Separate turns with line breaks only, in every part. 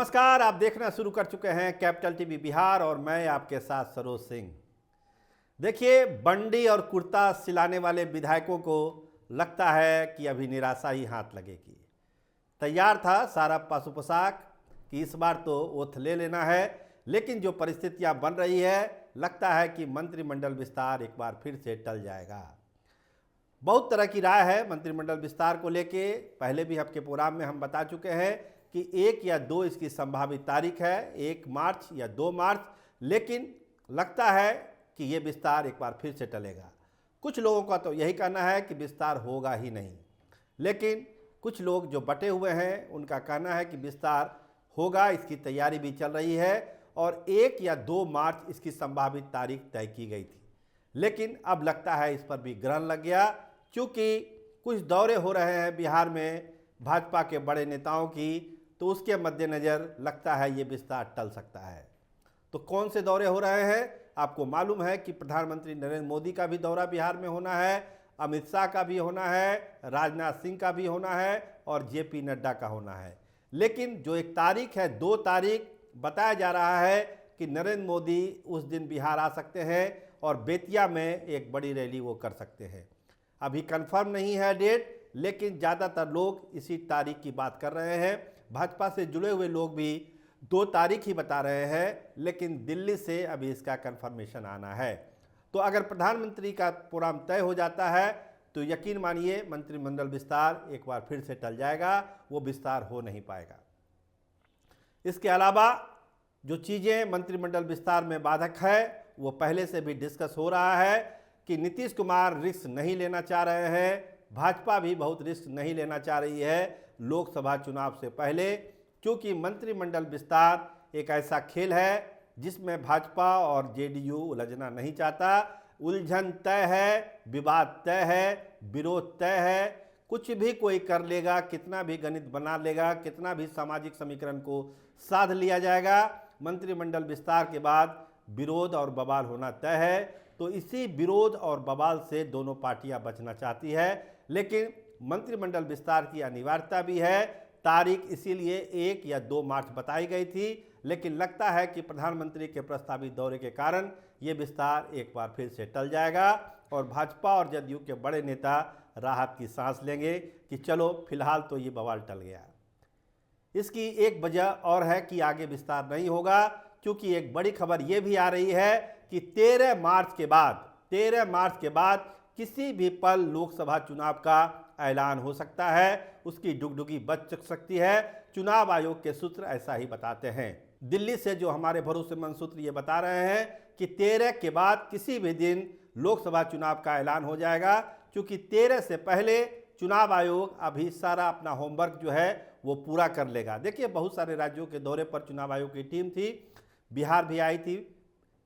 नमस्कार, आप देखना शुरू कर चुके हैं कैपिटल टीवी बिहार और मैं आपके साथ सरोज सिंह। देखिए, बंडी और कुर्ता सिलाने वाले विधायकों को लगता है कि अभी निराशा ही हाथ लगेगी। तैयार था सारा पासु पोशाक कि इस बार तो ओथ ले लेना है, लेकिन जो परिस्थितियां बन रही है, लगता है कि मंत्रिमंडल विस्तार एक बार फिर से टल जाएगा। बहुत तरह की राय है मंत्रिमंडल विस्तार को लेके। पहले भी आपके प्रोग्राम में हम बता चुके हैं कि 1 या 2 इसकी संभावित तारीख है, 1 मार्च या 2 मार्च, लेकिन लगता है कि ये विस्तार एक बार फिर से टलेगा। कुछ लोगों का तो यही कहना है कि विस्तार होगा ही नहीं, लेकिन कुछ लोग जो बटे हुए हैं उनका कहना है कि विस्तार होगा, इसकी तैयारी भी चल रही है और 1 या 2 मार्च इसकी संभावित तारीख तय की गई थी। लेकिन अब लगता है इस पर भी ग्रहण लग गया, क्योंकि कुछ दौरे हो रहे हैं बिहार में भाजपा के बड़े नेताओं की, तो उसके मद्देनज़र लगता है ये विस्तार टल सकता है। तो कौन से दौरे हो रहे हैं? आपको मालूम है कि प्रधानमंत्री नरेंद्र मोदी का भी दौरा बिहार में होना है, अमित शाह का भी होना है, राजनाथ सिंह का भी होना है और जेपी नड्डा का होना है। लेकिन जो एक तारीख है, 2 तारीख बताया जा रहा है कि नरेंद्र मोदी उस दिन बिहार आ सकते हैं और बेतिया में एक बड़ी रैली वो कर सकते हैं। अभी कंफर्म नहीं है डेट, लेकिन ज़्यादातर लोग इसी तारीख की बात कर रहे हैं। भाजपा से जुड़े हुए लोग भी 2 तारीख ही बता रहे हैं, लेकिन दिल्ली से अभी इसका कंफर्मेशन आना है। तो अगर प्रधानमंत्री का प्रोग्राम तय हो जाता है तो यकीन मानिए मंत्रिमंडल विस्तार एक बार फिर से टल जाएगा, वो विस्तार हो नहीं पाएगा। इसके अलावा जो चीज़ें मंत्रिमंडल विस्तार में बाधक है, वो पहले से भी डिस्कस हो रहा है कि नीतीश कुमार रिस्क नहीं लेना चाह रहे हैं, भाजपा भी बहुत रिस्क नहीं लेना चाह रही है लोकसभा चुनाव से पहले, क्योंकि मंत्रिमंडल विस्तार एक ऐसा खेल है जिसमें भाजपा और जेडीयू उलझना नहीं चाहता। उलझन तय है, विवाद तय है, विरोध तय है। कुछ भी कोई कर लेगा, कितना भी गणित बना लेगा, कितना भी सामाजिक समीकरण को साध लिया जाएगा, मंत्रिमंडल विस्तार के बाद विरोध और बवाल होना तय है। तो इसी विरोध और बवाल से दोनों पार्टियां बचना चाहती है, लेकिन मंत्रिमंडल विस्तार की अनिवार्यता भी है। तारीख इसीलिए 1 या 2 मार्च बताई गई थी, लेकिन लगता है कि प्रधानमंत्री के प्रस्तावित दौरे के कारण ये विस्तार एक बार फिर से टल जाएगा और भाजपा और जदयू के बड़े नेता राहत की सांस लेंगे कि चलो फिलहाल तो ये बवाल टल गया। इसकी एक वजह और है कि आगे विस्तार नहीं होगा, क्योंकि एक बड़ी खबर ये भी आ रही है कि 13 मार्च के बाद किसी भी पल लोकसभा चुनाव का ऐलान हो सकता है, उसकी डुगडुगी बच सकती है। चुनाव आयोग के सूत्र ऐसा ही बताते हैं। दिल्ली से जो हमारे भरोसेमंद सूत्र ये बता रहे हैं कि 13 के बाद किसी भी दिन लोकसभा चुनाव का ऐलान हो जाएगा, क्योंकि 13 से पहले चुनाव आयोग अभी सारा अपना होमवर्क जो है वो पूरा कर लेगा। देखिए, बहुत सारे राज्यों के दौरे पर चुनाव आयोग की टीम थी, बिहार भी आई थी,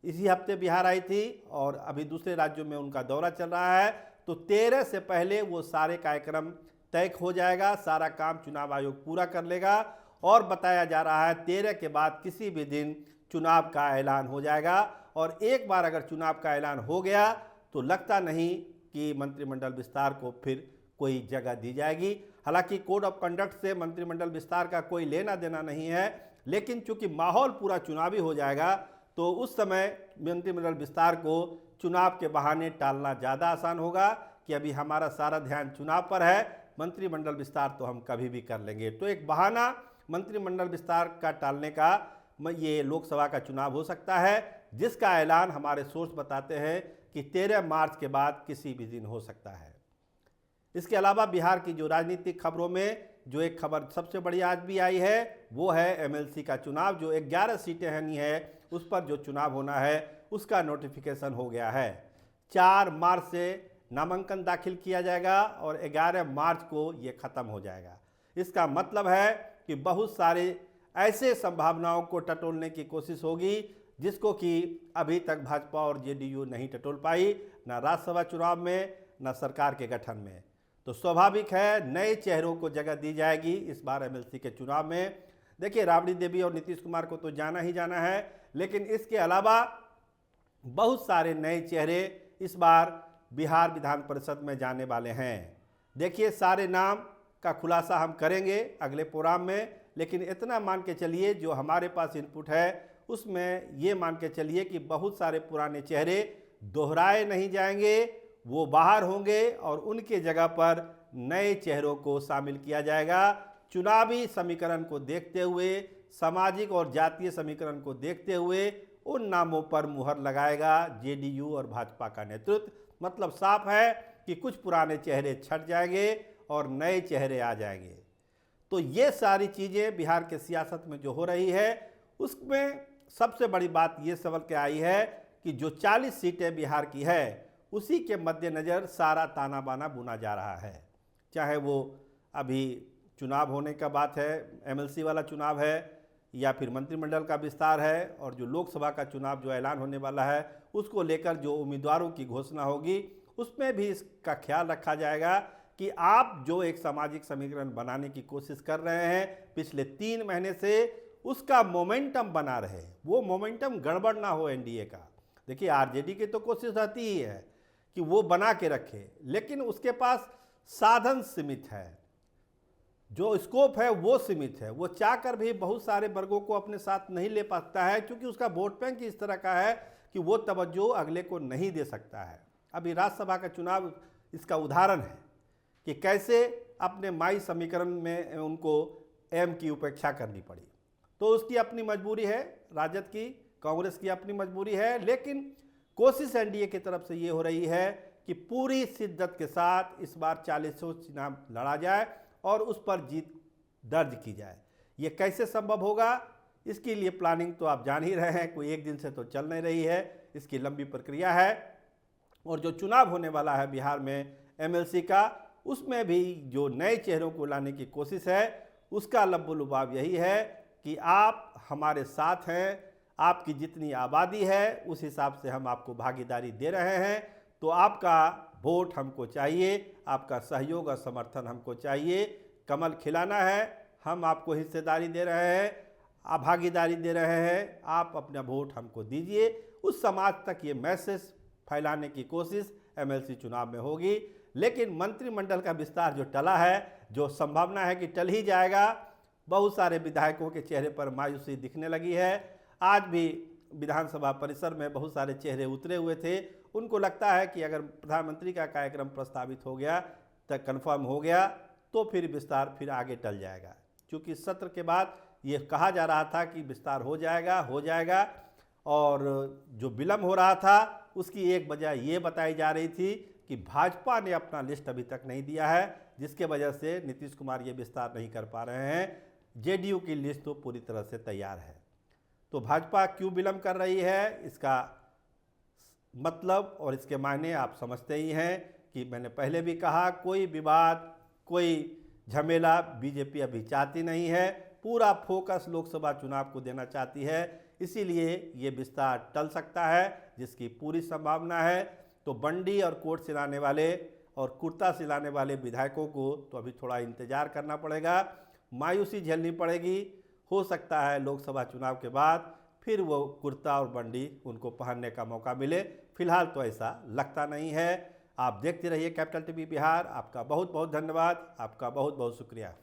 इसी हफ्ते बिहार आई थी और अभी दूसरे राज्यों में उनका दौरा चल रहा है। तो 13 से पहले वो सारे कार्यक्रम तय हो जाएगा, सारा काम चुनाव आयोग पूरा कर लेगा और बताया जा रहा है 13 के बाद किसी भी दिन चुनाव का ऐलान हो जाएगा। और एक बार अगर चुनाव का ऐलान हो गया तो लगता नहीं कि मंत्रिमंडल विस्तार को फिर कोई जगह दी जाएगी। हालांकि कोड ऑफ कंडक्ट से मंत्रिमंडल विस्तार का कोई लेना देना नहीं है, लेकिन चूंकि माहौल पूरा चुनावी हो जाएगा तो उस समय मंत्रिमंडल विस्तार को चुनाव के बहाने टालना ज़्यादा आसान होगा कि अभी हमारा सारा ध्यान चुनाव पर है, मंत्रिमंडल विस्तार तो हम कभी भी कर लेंगे। तो एक बहाना मंत्रिमंडल विस्तार का टालने का ये लोकसभा का चुनाव हो सकता है, जिसका ऐलान हमारे सोर्स बताते हैं कि 13 मार्च के बाद किसी भी दिन हो सकता है। इसके अलावा बिहार की जो राजनीतिक खबरों में जो एक खबर सबसे बड़ी आज भी आई है, वो है एमएलसी का चुनाव। जो 11 सीटें हैं उस पर जो चुनाव होना है उसका नोटिफिकेशन हो गया है। 4 मार्च से नामांकन दाखिल किया जाएगा और 11 मार्च को ये ख़त्म हो जाएगा। इसका मतलब है कि बहुत सारे ऐसे संभावनाओं को टटोलने की कोशिश होगी जिसको कि अभी तक भाजपा और जेडीयू नहीं टटोल पाई, ना राज्यसभा चुनाव में, ना सरकार के गठन में। तो स्वाभाविक है नए चेहरों को जगह दी जाएगी इस बार एमएलसी के चुनाव में। देखिए, राबड़ी देवी और नीतीश कुमार को तो जाना ही जाना है, लेकिन इसके अलावा बहुत सारे नए चेहरे इस बार बिहार विधान परिषद में जाने वाले हैं। देखिए, सारे नाम का खुलासा हम करेंगे अगले प्रोग्राम में, लेकिन इतना मान के चलिए जो हमारे पास इनपुट है उसमें ये मान के चलिए कि बहुत सारे पुराने चेहरे दोहराए नहीं जाएंगे, वो बाहर होंगे और उनके जगह पर नए चेहरों को शामिल किया जाएगा। चुनावी समीकरण को देखते हुए, सामाजिक और जातीय समीकरण को देखते हुए उन नामों पर मुहर लगाएगा जेडीयू और भाजपा का नेतृत्व। मतलब साफ है कि कुछ पुराने चेहरे छट जाएंगे और नए चेहरे आ जाएंगे। तो ये सारी चीज़ें बिहार के सियासत में जो हो रही है उसमें सबसे बड़ी बात ये सबल के आई है कि जो 40 सीटें बिहार की है उसी के मद्देनज़र सारा ताना बाना बुना जा रहा है। चाहे वो अभी चुनाव होने का बात है, एमएलसी वाला चुनाव है, या फिर मंत्रिमंडल का विस्तार है, और जो लोकसभा का चुनाव जो ऐलान होने वाला है उसको लेकर जो उम्मीदवारों की घोषणा होगी उसमें भी इसका ख्याल रखा जाएगा कि आप जो एक सामाजिक समीकरण बनाने की कोशिश कर रहे हैं पिछले 3 महीने से, उसका मोमेंटम बना रहे, वो मोमेंटम गड़बड़ ना हो एनडीए का। देखिए आरजेडी की तो कोशिश रहती ही है कि वो बना के रखे, लेकिन उसके पास साधन सीमित है, जो स्कोप है वो सीमित है। वो चाहकर भी बहुत सारे वर्गों को अपने साथ नहीं ले पाता है क्योंकि उसका वोट बैंक इस तरह का है कि वो तवज्जो अगले को नहीं दे सकता है। अभी राज्यसभा का चुनाव इसका उदाहरण है कि कैसे अपने माई समीकरण में उनको एम की उपेक्षा करनी पड़ी। तो उसकी अपनी मजबूरी है, राजद की, कांग्रेस की अपनी मजबूरी है, लेकिन कोशिश एनडीए की तरफ से ये हो रही है कि पूरी शिद्दत के साथ इस बार 40 चुनाव लड़ा जाए और उस पर जीत दर्ज की जाए। ये कैसे संभव होगा, इसके लिए प्लानिंग तो आप जान ही रहे हैं, कोई एक दिन से तो चल नहीं रही है, इसकी लंबी प्रक्रिया है। और जो चुनाव होने वाला है बिहार में एमएलसी का, उसमें भी जो नए चेहरों को लाने की कोशिश है उसका लब्बो लुबाब यही है कि आप हमारे साथ हैं, आपकी जितनी आबादी है उस हिसाब से हम आपको भागीदारी दे रहे हैं, तो आपका वोट हमको चाहिए, आपका सहयोग और समर्थन हमको चाहिए। कमल खिलाना है, हम आपको हिस्सेदारी दे रहे हैं, आप भागीदारी दे रहे हैं, आप अपना वोट हमको दीजिए। उस समाज तक ये मैसेज फैलाने की कोशिश एमएलसी चुनाव में होगी। लेकिन मंत्रिमंडल का विस्तार जो टला है, जो संभावना है कि टल ही जाएगा, बहुत सारे विधायकों के चेहरे पर मायूसी दिखने लगी है। आज भी विधानसभा परिसर में बहुत सारे चेहरे उतरे हुए थे, उनको लगता है कि अगर प्रधानमंत्री का कार्यक्रम प्रस्तावित हो गया, तक कन्फर्म हो गया, तो फिर विस्तार फिर आगे टल जाएगा। क्योंकि सत्र के बाद ये कहा जा रहा था कि विस्तार हो जाएगा, और जो विलम्ब हो रहा था उसकी एक वजह ये बताई जा रही थी कि भाजपा ने अपना लिस्ट अभी तक नहीं दिया है, जिसके वजह से नीतीश कुमार ये विस्तार नहीं कर पा रहे हैं। जेडीयू की लिस्ट तो पूरी तरह से तैयार है। तो भाजपा क्यों विलम्ब कर रही है, इसका मतलब और इसके मायने आप समझते ही हैं कि मैंने पहले भी कहा, कोई विवाद, कोई झमेला बीजेपी अभी चाहती नहीं है, पूरा फोकस लोकसभा चुनाव को देना चाहती है। इसीलिए ये विस्तार टल सकता है, जिसकी पूरी संभावना है। तो बंडी और कोट सिलाने वाले और कुर्ता सिलाने वाले विधायकों को तो अभी थोड़ा इंतजार करना पड़ेगा, मायूसी झेलनी पड़ेगी। हो सकता है लोकसभा चुनाव के बाद फिर वो कुर्ता और बंडी उनको पहनने का मौका मिले, फिलहाल तो ऐसा लगता नहीं है। आप देखते रहिए कैपिटल टीवी बिहार। आपका बहुत बहुत धन्यवाद, आपका बहुत बहुत शुक्रिया।